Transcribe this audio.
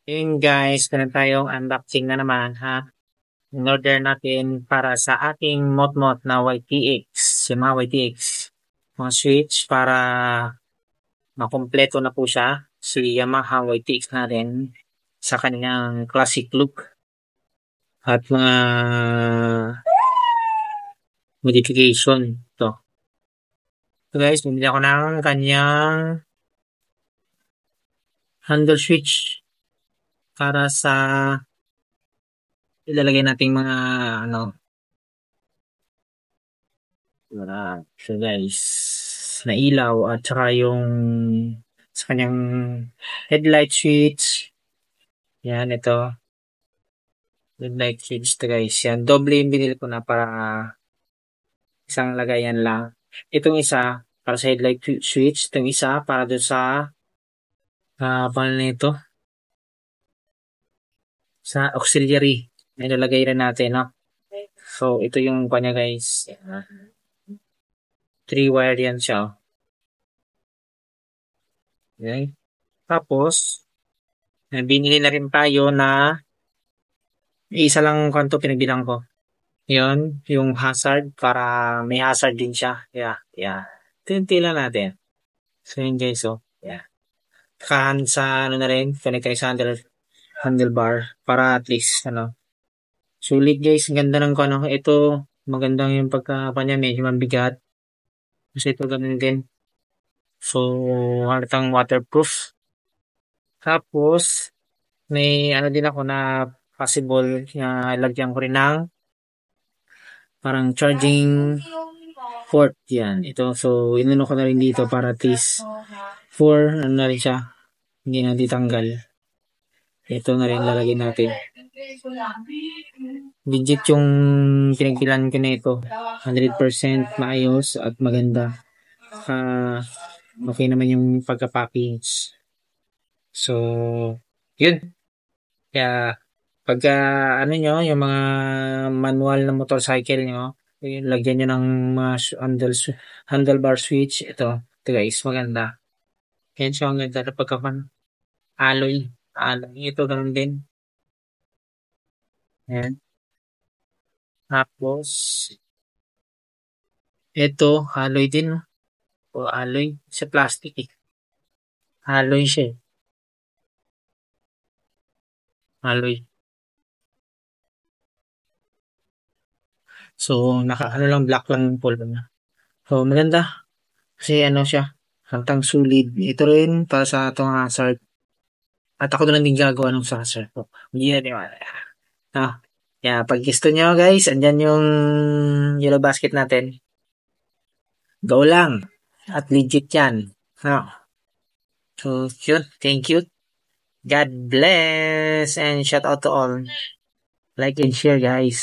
Yun guys, meron tayong unboxing na naman ha. In-order natin para sa ating MotMot na YTX, yung mga YTX, mga switch para makumpleto na po siya. Si Yamaha YTX na rin sa kanyang classic look at mga modification. So guys, bumili ako ng kanyang handle switch para sa ilalagay nating mga ano. So guys, na ilaw at saka yung sa kanyang headlight switch. Yan, ito. Headlight switch to guys. Yan, doble yung binili ko na para isang lagayan lang. Itong isa, para sa headlight switch. Itong isa, para doon sa paano na ito? Sa auxiliary. May nalagay rin natin, no? So, ito yung kanya guys. 3 wire yan siya. Okay. Tapos, binili na rin tayo na isa lang kanto pinagbilang ko. Yun, yung hazard para may hazard din siya. Yeah. Tintilan natin. So yun guys, yeah. Kahan sa ano na rin, connect tayo sa handlebar para at least, sulit guys, ganda ng ano. Ito, magandang yung pagkakanya, medyo mabigat. Kasi ito ganun din. So, halatang waterproof. Tapos, may ano din ako na possible na lagyan ko rin ng parang charging port yan. Ito, so, inano ko na rin dito para at least ano na rin siya. Hindi na ditanggal. Ito na rin lalagyan natin. Legit yung pinagpilan ko na ito. 100% maayos at maganda. Okay naman yung pagka-package. So, yun. Kaya, pagka ano nyo, yung mga manual na motorcycle nyo, lagyan nyo ng mga handlebar switch. Ito guys, maganda. Yan siya, ang ganda na alloy. Alloy. Ito ganun din. Ayan. Tapos, ito, alloy din. O alloy. Sa plastic eh. Alloy siya eh. Alloy. So, ano lang, black lang yung pulbo niya. So, maganda. Kasi ano siya, hantang solid. Ito rin para sa itong hazard. At ako na lang din gagawa ng sa hazard ko. Hindi na din wala. Yeah, pag gusto nyo guys, andyan yung yellow basket natin. Go lang. At legit yan. No. So, yun. Thank you. God bless and shout out to all. Like and share guys.